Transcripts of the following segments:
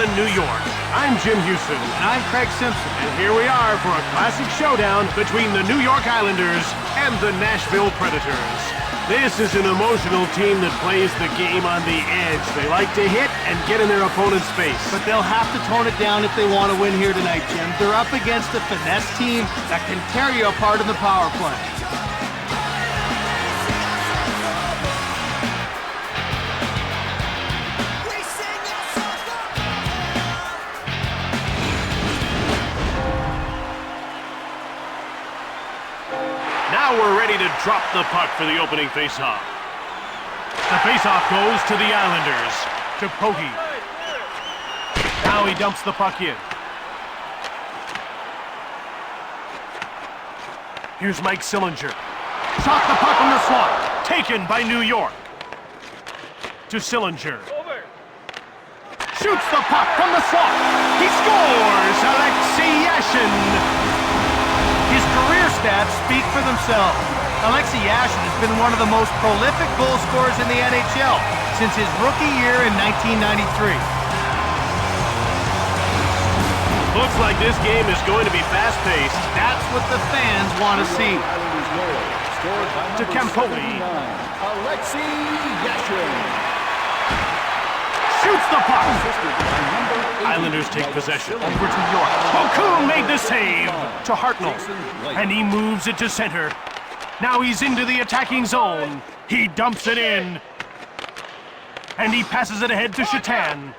Brooklyn, New York. I'm Jim Houston. And I'm Craig Simpson. And here we are for a classic showdown between the New York Islanders and the Nashville Predators. This is an emotional team that plays the game on the edge. They like to hit and get in their opponent's face. But they'll have to tone it down if they want to win here tonight, Jim. They're up against a finesse team that can tear you apart in the power play. Now we're ready to drop the puck for the opening faceoff. The faceoff goes to the Islanders, to Pogge. Now he dumps the puck in. Here's Mike Sillinger. Shot the puck from the slot. Taken by New York. To Sillinger. Shoots the puck from the slot. He scores! Alexei Yashin. His career stats speak for themselves. Alexei Yashin has been one of the most prolific goal scorers in the NHL since his rookie year in 1993. Looks like this game is going to be fast-paced. That's what the fans want to see. To Campoli. Alexei Yashin. Shoots the puck. Islanders take possession. Over to York. Okun made the save. To Hartnell. And he moves it to center. Now he's into the attacking zone. He dumps it in. And he passes it ahead to Shatan.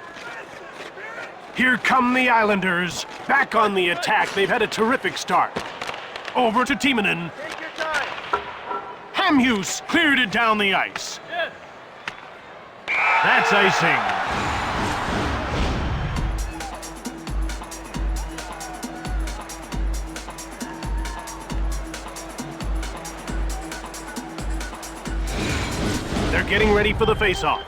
Here come the Islanders. Back on the attack. They've had a terrific start. Over to Timonen. Hamhuis cleared it down the ice. That's icing. They're getting ready for the face-off.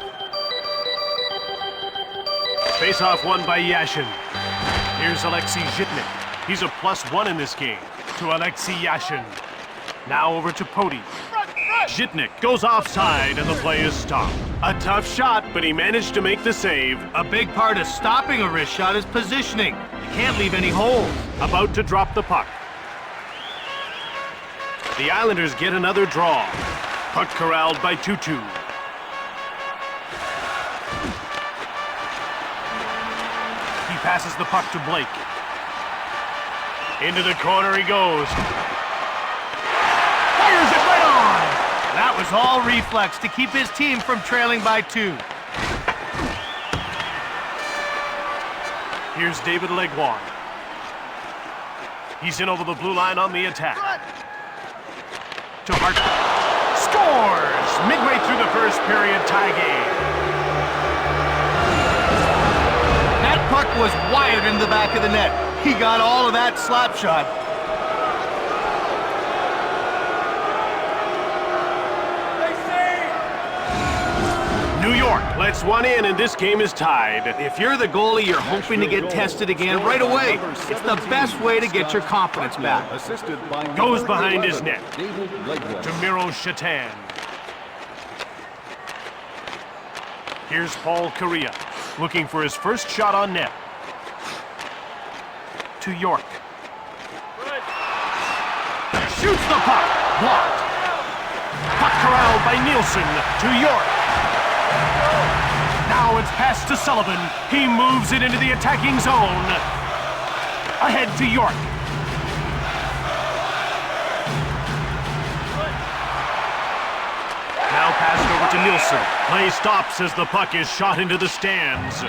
Face-off won by Yashin. Here's Alexei Zhitnik. He's a +1 in this game. To Alexei Yashin. Now over to Pogge. Zhitnik goes offside and the play is stopped. A tough shot, but he managed to make the save. A big part of stopping a wrist shot is positioning. You can't leave any holes. About to drop the puck. The Islanders get another draw. Puck corralled by Tutu. He passes the puck to Blake. Into the corner he goes. Fires it right on! That was all reflex to keep his team from trailing by 2. Here's David Legwand. He's in over the blue line on the attack. To Hart. Scores! Midway through the first period, tie game. That puck was wired into the back of the net. He got all of that slap shot. New York lets one in and this game is tied. If you're the goalie, you're hoping to get tested again right away. It's the best way to get your confidence back. Goes behind his net. To Miro Shatan. Here's Paul Kariya, looking for his first shot on net. To York. Shoots the puck. Blocked. Puck corralled by Nielsen. To York. Now it's passed to Sullivan. He moves it into the attacking zone. Ahead to York. Now passed over to Nielsen. Play stops as the puck is shot into the stands.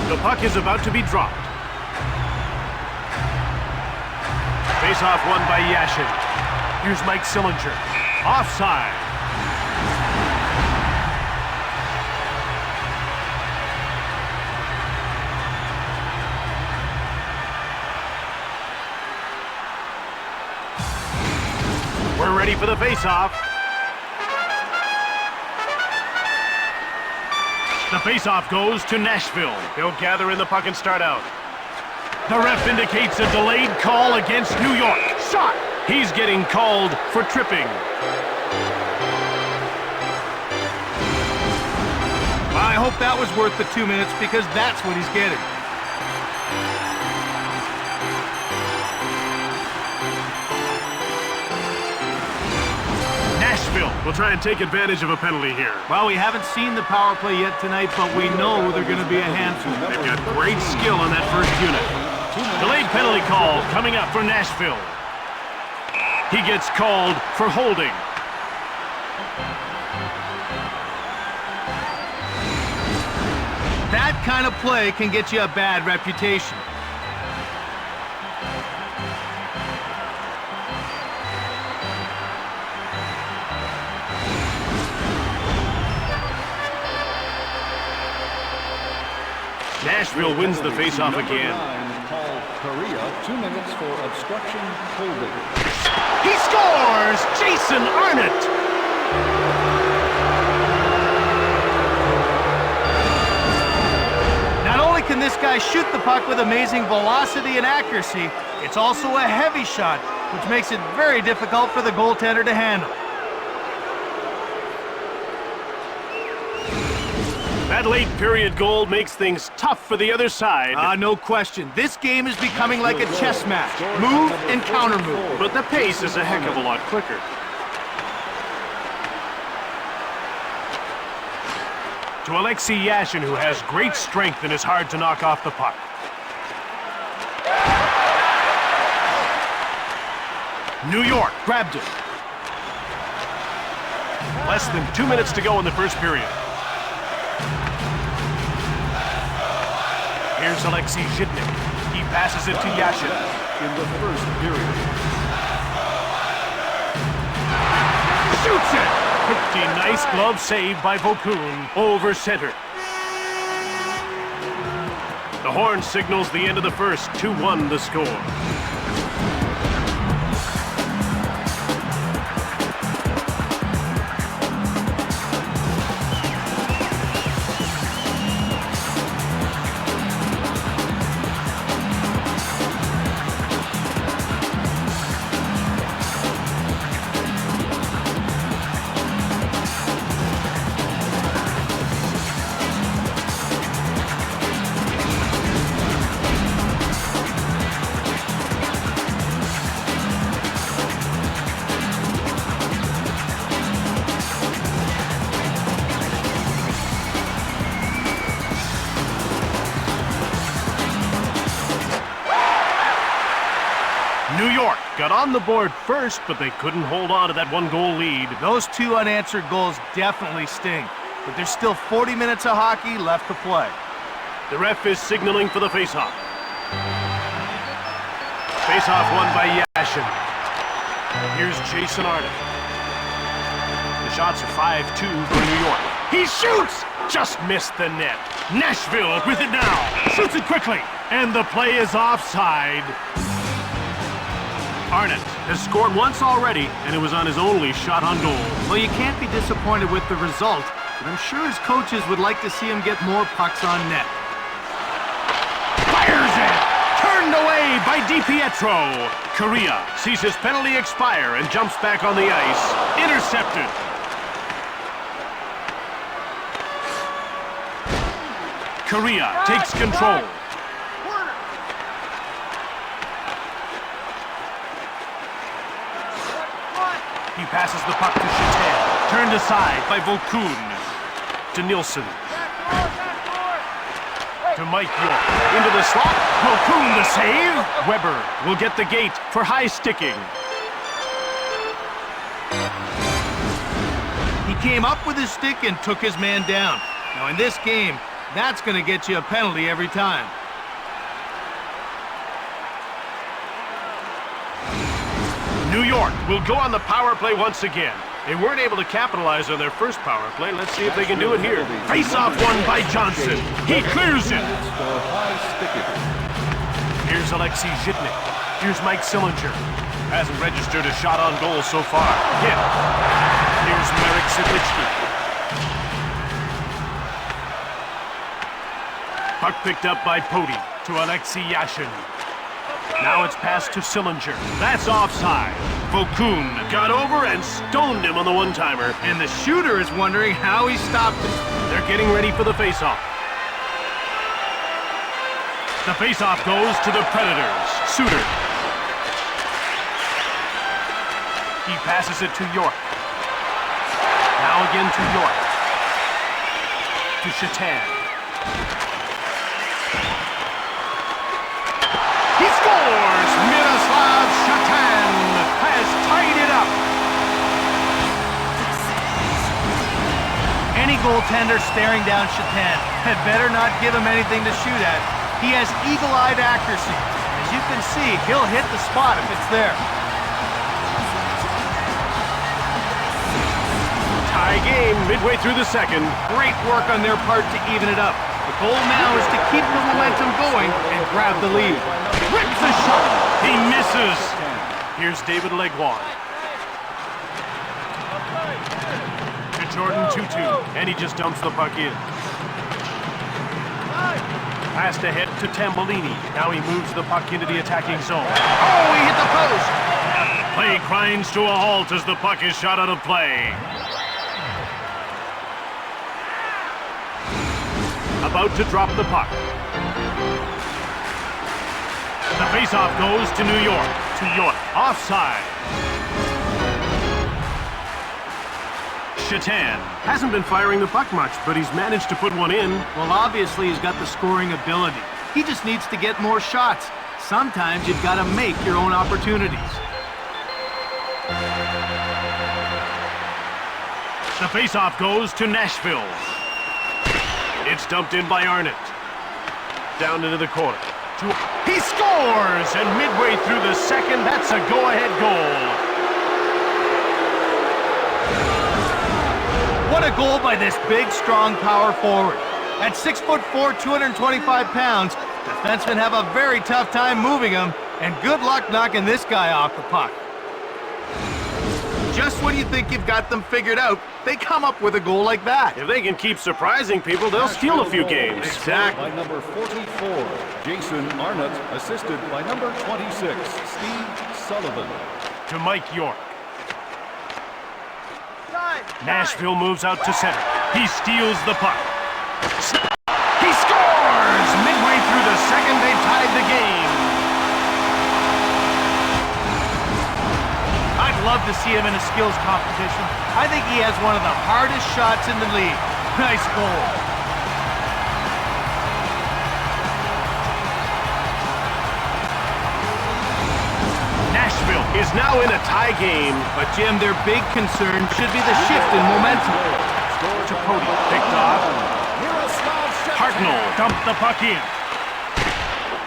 The puck is about to be dropped. Face-off won by Yashin. Here's Mike Sillinger. Offside. We're ready for the face-off. The face-off goes to Nashville. They'll gather in the puck and start out. The ref indicates a delayed call against New York. Shot! He's getting called for tripping. I hope that was worth the 2 minutes because that's what he's getting. Nashville will try and take advantage of a penalty here. Well, we haven't seen the power play yet tonight, but we know they're going to be a handful. They've got great skill on that first unit. Delayed penalty call coming up for Nashville. He gets called for holding. That kind of play can get you a bad reputation. Nashville wins the faceoff again. Call Korea 2 minutes for obstruction holding. He scores! Jason Arnott! Not only can this guy shoot the puck with amazing velocity and accuracy, it's also a heavy shot, which makes it very difficult for the goaltender to handle. That late period goal makes things tough for the other side. No question. This game is becoming like a chess match. Move and counter move. But the pace is a heck of a lot quicker. To Alexei Yashin, who has great strength and is hard to knock off the puck. New York grabbed it. Less than 2 minutes to go in the first period. Here's Alexei Zhidnik. He passes it to Yashin. In the first period. Shoots it! Pretty nice glove save by Vokun over center. The horn signals the end of the first. 2-1 the score. New York got on the board first, but they couldn't hold on to that 1-goal lead. Those 2 unanswered goals definitely sting, but there's still 40 minutes of hockey left to play. The ref is signaling for the faceoff. Faceoff won by Yashin. Here's Jason Arnott. The shots are 5-2 for New York. He shoots! Just missed the net. Nashville with it now. Shoots it quickly. And the play is offside. Arnott has scored once already, and it was on his only shot on goal. Well, you can't be disappointed with the result, but I'm sure his coaches would like to see him get more pucks on net. Fires it! Turned away by DiPietro. Korea sees his penalty expire and jumps back on the ice. Intercepted. Korea takes control. He passes the puck to Chatel. Turned aside by Vokun. To Nielsen. To Mike York. Into the slot. Vokun the save. Weber will get the gate for high sticking. He came up with his stick and took his man down. Now in this game, that's going to get you a penalty every time. New York will go on the power play once again. They weren't able to capitalize on their first power play. Let's see if they can do it here. Face-off won by Johnson. He clears it. Here's Alexei Zhidnik. Here's Mike Sillinger. Hasn't registered a shot on goal so far. Hit. Here's Marek Sidlichky. Puck picked up by Pody to Alexei Yashin. Now it's passed to Sillinger. That's offside. Vokoun got over and stoned him on the one-timer. And the shooter is wondering how he stopped it. They're getting ready for the face-off. The face-off goes to the Predators. Suter. He passes it to York. Now again to York. To Shatan. He scores! Miroslav Shatan has tied it up. Any goaltender staring down Shatan had better not give him anything to shoot at. He has eagle-eyed accuracy. As you can see, he'll hit the spot if it's there. Tie game midway through the second. Great work on their part to even it up. The goal now is to keep the momentum going and grab the lead. Rips a shot. He misses. Here's David Legwand. To Jordan 2-2. And he just dumps the puck in. Passed ahead to Tambolini. Now he moves the puck into the attacking zone. Oh, he hit the post. Play grinds to a halt as the puck is shot out of play. About to drop the puck. The faceoff goes to New York. To York. Offside. Shatan hasn't been firing the puck much, but he's managed to put one in. Well, obviously he's got the scoring ability. He just needs to get more shots. Sometimes you've got to make your own opportunities. The faceoff goes to Nashville. It's dumped in by Arnott. Down into the corner. He scores! And midway through the second, that's a go-ahead goal. What a goal by this big, strong power forward. At 6'4", 225 pounds, defensemen have a very tough time moving him, and good luck knocking this guy off the puck. Just when you think you've got them figured out, they come up with a goal like that. If they can keep surprising people, they'll steal a few games. Exactly. By number 44, Jason Arnott, assisted by number 26, Steve Sullivan. To Mike York. Nashville moves out to center. He steals the puck. He scores! Midway through the second, they tied the game. I'd love to see him in a skills competition. I think he has one of the hardest shots in the league. Nice goal. Nashville is now in a tie game. But Jim, their big concern should be the shift in momentum. Tripodi picked off. Hartnell dumped the puck in.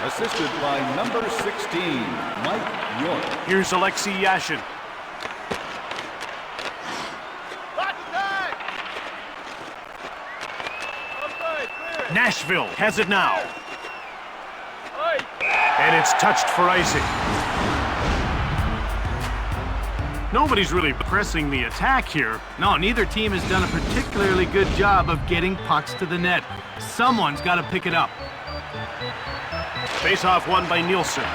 Assisted by number 16, Mike York. Here's Alexei Yashin. Nashville has it now. And it's touched for icing. Nobody's really pressing the attack here. No, neither team has done a particularly good job of getting pucks to the net. Someone's got to pick it up. Face-off won by Nielsen.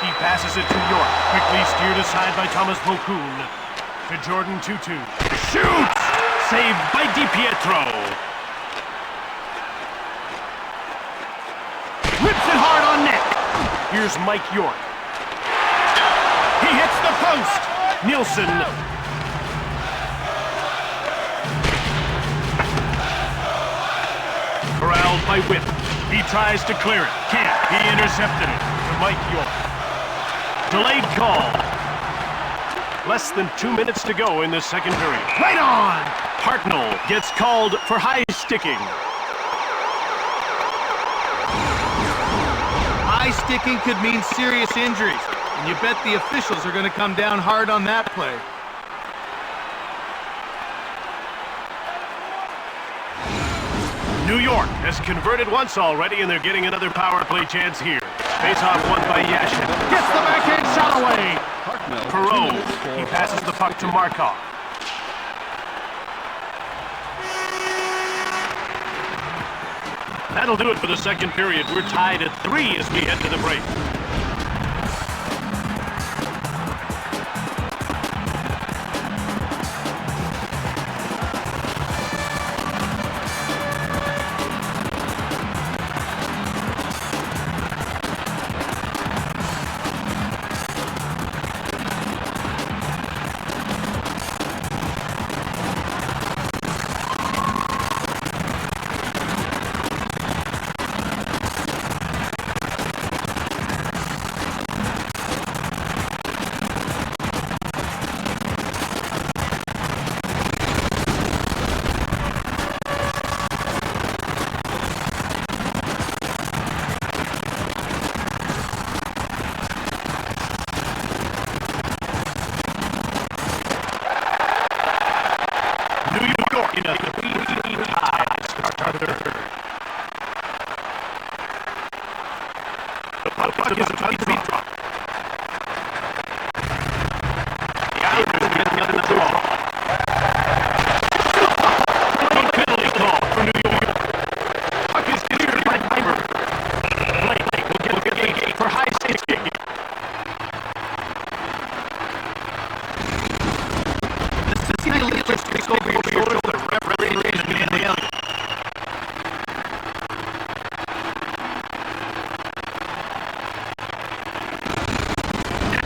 He passes it to York. Quickly steered aside by Thomas Vokoun. To Jordan 2-2. Shoots! Saved by DiPietro. Whips it hard on net. Here's Mike York. He hits the post. Nielsen. Corralled by Whip. He tries to clear it. Can't. He intercepted it. To Mike York. Delayed call. Less than 2 minutes to go in the second period. Right on! Hartnell gets called for high sticking. High sticking could mean serious injuries, and you bet the officials are going to come down hard on that play. New York has converted once already, and they're getting another power play chance here. Face-off won by Yashin. Gets the backhand shot away. Perot. He passes the puck to Markov. That'll do it for the second period. We're tied at 3 as we head to the break. in a 3-3 tie to start our third. The puck is about to be dropped. The Islanders get the draw. Penalty call for New York. Puck is cleared by Piper. Blake will get the gate for high sticking.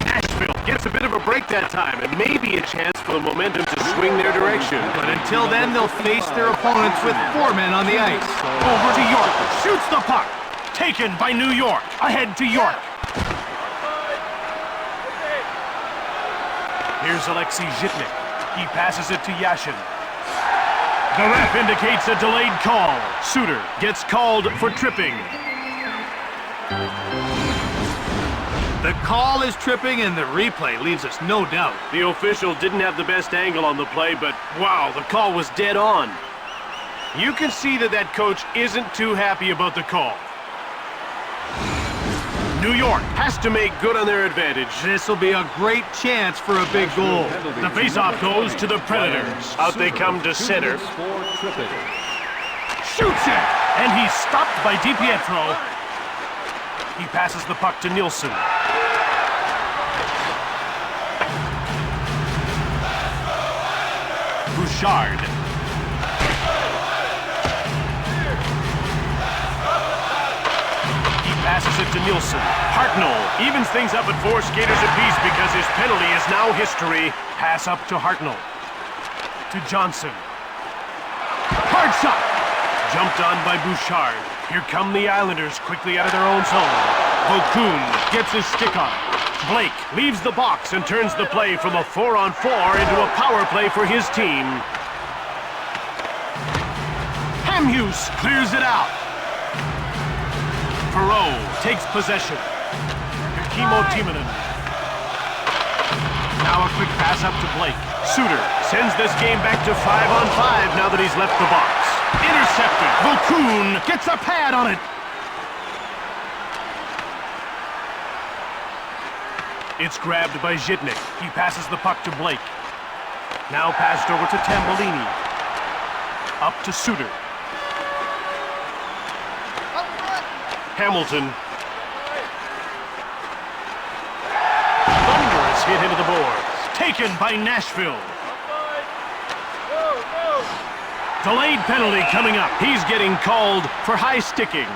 Nashville gets a bit of a break that time, and maybe a chance for the momentum to swing their direction. But until then, they'll face their opponents with 4 men on the ice. Over to York, shoots the puck. Taken by New York, ahead to York. Here's Alexei Zhitnik. He passes it to Yashin. The ref indicates a delayed call. Suter gets called for tripping. The call is tripping, and the replay leaves us no doubt. The official didn't have the best angle on the play, but wow, the call was dead on. You can see that coach isn't too happy about the call. New York has to make good on their advantage. This will be a great chance for a big goal. The faceoff goes to the Predators. Out they come to center. Shoots it! And he's stopped by DiPietro. He passes the puck to Nielsen. Bouchard. Passes it to Nielsen. Hartnell evens things up at 4 skaters apiece because his penalty is now history. Pass up to Hartnell. To Johnson. Hard shot! Jumped on by Bouchard. Here come the Islanders quickly out of their own zone. Vokoun gets his stick on it. Blake leaves the box and turns the play from a 4-on-4 into a power play for his team. Hamhuis clears it out. Perreault takes possession. Kimmo Timonen. Now a quick pass up to Blake. Suter sends this game back to 5-on-5 now that he's left the box. Intercepted. Vokoun gets a pad on it. It's grabbed by Zhitnik. He passes the puck to Blake. Now passed over to Tambellini. Up to Suter. Hamilton. Thunderous hit into the boards. Taken by Nashville. Delayed penalty coming up. He's getting called for high sticking.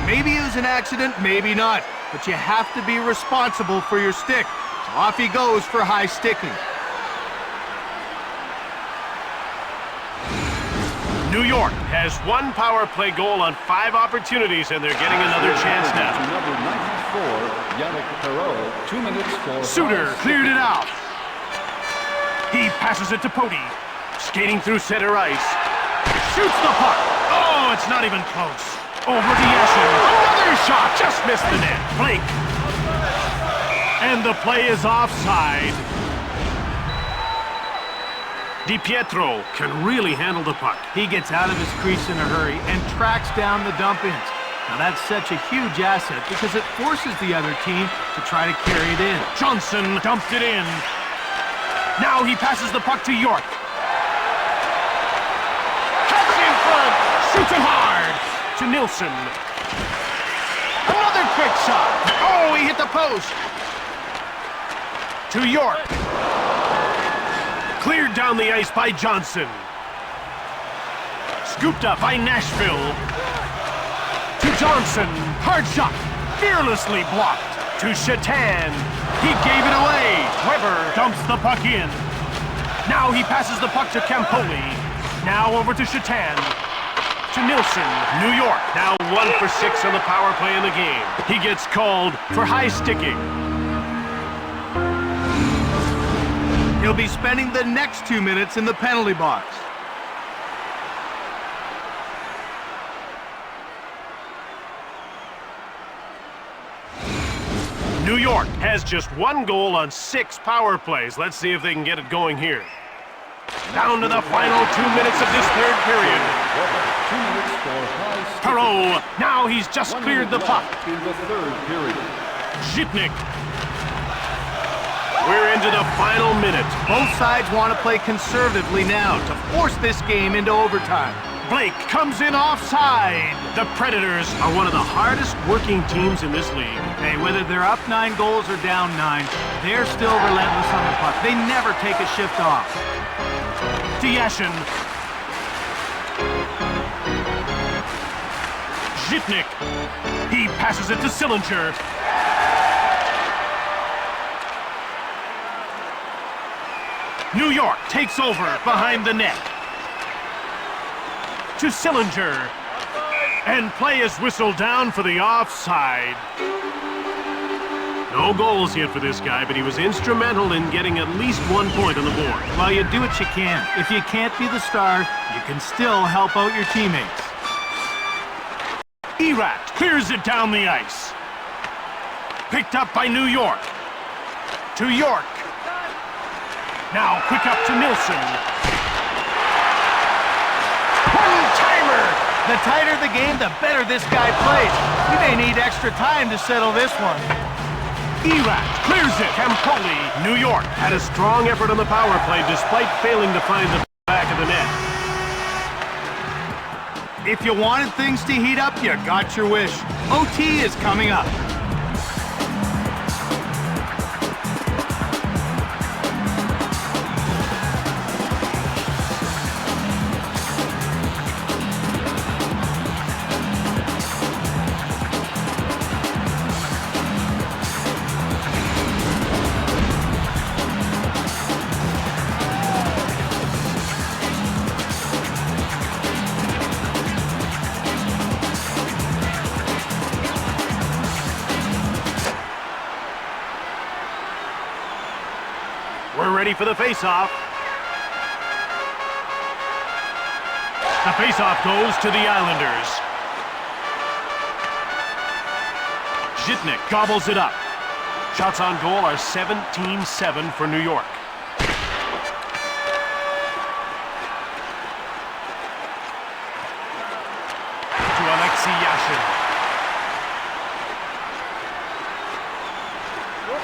Maybe it was an accident, maybe not. But you have to be responsible for your stick. So off he goes for high sticking. New York has 1 power play goal on 5 opportunities, and they're getting another chance now. Number 94, Yannick Perreault, 2 minutes for... Suter cleared it out. He passes it to Poti. Skating through center ice. Shoots the puck. Oh, it's not even close. Over to Yashin. Another shot. Just missed the net. Blake. And the play is offside. DiPietro can really handle the puck. He gets out of his crease in a hurry and tracks down the dump-ins. Now that's such a huge asset because it forces the other team to try to carry it in. Johnson dumped it in. Now he passes the puck to York. Cuts in front. Shoots it hard. To Nielsen. Another quick shot. Oh, he hit the post. To York. Cleared down the ice by Johnson. Scooped up by Nashville. To Johnson. Hard shot. Fearlessly blocked. To Shatan. He gave it away. Weber dumps the puck in. Now he passes the puck to Campoli. Now over to Shatan. To Nielsen. New York now 1 for 6 on the power play in the game. He gets called for high sticking. He'll be spending the next 2 minutes in the penalty box. New York has just 1 goal on 6 power plays. Let's see if they can get it going here. Down to the final 2 minutes of this third period. 2 minutes for high sticking. Perot, now he's just 1 cleared the minute puck. left in the third period. Zhitnik. We're into the final minute. Both sides want to play conservatively now to force this game into overtime. Blake comes in offside. The Predators are one of the hardest working teams in this league. Hey, whether they're up 9 goals or down 9, they're still relentless on the puck. They never take a shift off. Yashin. Zhitnik. He passes it to Sillinger. New York takes over behind the net. To Sillinger. And play is whistled down for the offside. No goals yet for this guy, but he was instrumental in getting at least 1 point on the board. Well, you do what you can. If you can't be the star, you can still help out your teammates. Erat clears it down the ice. Picked up by New York. To York. Now quick up to Nilsson. One-timer! The tighter the game, the better this guy plays. He may need extra time to settle this one. Erat clears it. Campoli. New York had a strong effort on the power play despite failing to find the back of the net. If you wanted things to heat up, you got your wish. OT is coming up. We're ready for the face-off. The face-off goes to the Islanders. Zhitnik gobbles it up. Shots on goal are 17-7 for New York. To Alexei Yashin.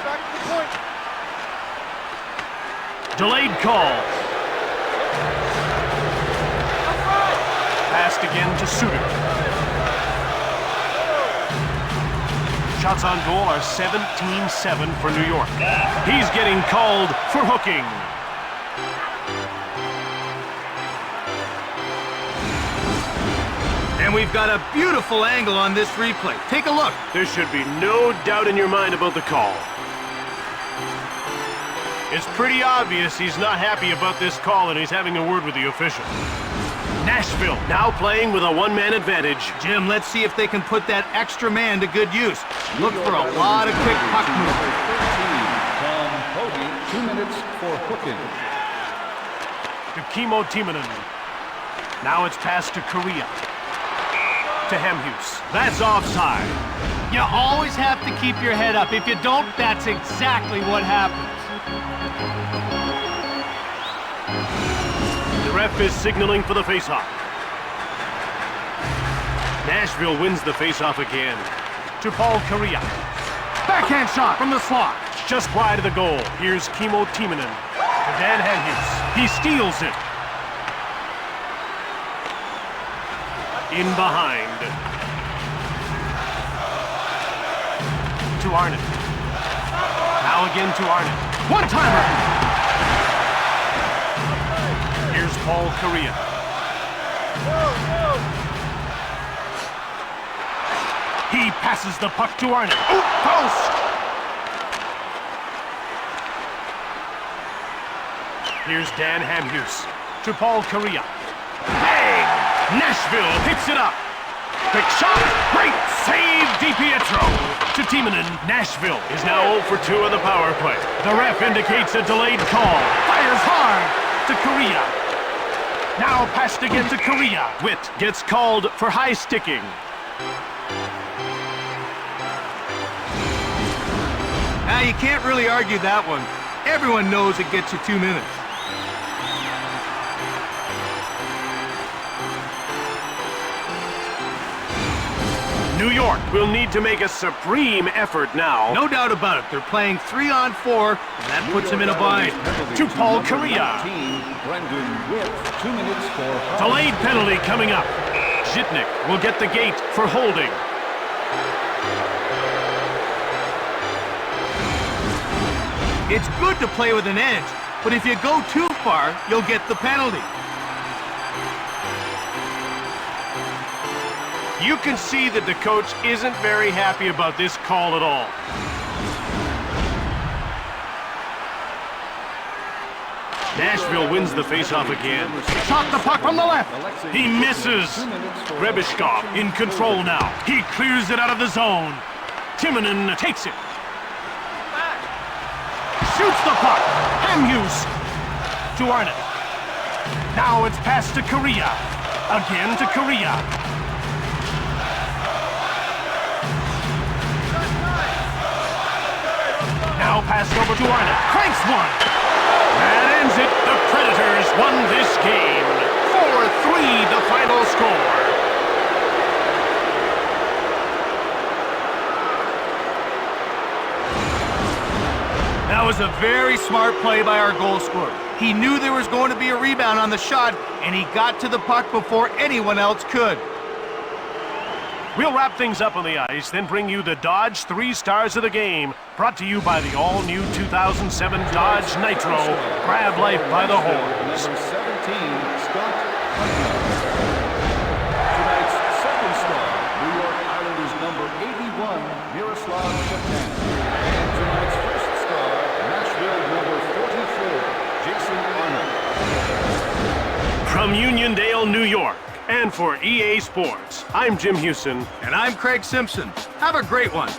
Back to the point. Delayed call. Passed again to Suter. Shots on goal are 17-7 for New York. He's getting called for hooking. And we've got a beautiful angle on this replay. Take a look. There should be no doubt in your mind about the call. It's pretty obvious he's not happy about this call and he's having a word with the official. Nashville now playing with a one-man advantage. Jim, let's see if they can put that extra man to good use. Look for a lot of quick puck movement. 13, Tom Hoagie, 2 minutes for hooking. To Kimmo Timonen. Now it's passed to Korea. To Hemhus. That's offside. You always have to keep your head up. If you don't, that's exactly what happens. The ref is signaling for the faceoff. Nashville wins the faceoff again. To Paul Korea. Backhand shot from the slot. Just wide of the goal. Here's Kimmo Timonen. To Dan Hemhus. He steals it. In behind. To Arnott. Now again to Arnott. One-timer! Here's Paul Korea. He passes the puck to Arnott. Oh, post! Here's Dan Hemhus. To Paul Korea. Bang! Nashville picks it up. Quick shot. Great save, DiPietro. To Timonen. Nashville is now 0 for 2 on the power play. The ref indicates a delayed call. Fires hard to Korea. Now passed again to Korea. Witt gets called for high sticking. Now, you can't really argue that one. Everyone knows it gets you 2 minutes. New York will need to make a supreme effort now. No doubt about it. They're playing 3-on-4, and that puts them in a bind. To Paul Kariya. Brendan with 2 minutes for Delayed penalty coming up. Zhitnik will get the gate for holding. It's good to play with an edge, but if you go too far, you'll get the penalty. You can see that the coach isn't very happy about this call at all. Nashville wins the faceoff again. Shot the puck from the left. He misses. Grebishkov in control now. He clears it out of the zone. Timonen takes it. Shoots the puck. Hamhuis to Arnott. Now it's passed to Kariya. Again to Kariya. Now passed over to Arnott. Cranks one. That ends it. The Predators won this game. 4-3 the final score. That was a very smart play by our goal scorer. He knew there was going to be a rebound on the shot, and he got to the puck before anyone else could. We'll wrap things up on the ice, then bring you the Dodge 3 Stars of the Game, brought to you by the all-new 2007 Dodge Nitro. Grab life by the horns. Number 17, Scott Putnam. Tonight's second star, New York Islanders number 81, Miroslav Shepard. And tonight's first star, Nashville number 44, Jason Arnott. From Uniondale, New York, and for EA Sports, I'm Jim Houston. And I'm Craig Simpson. Have a great one.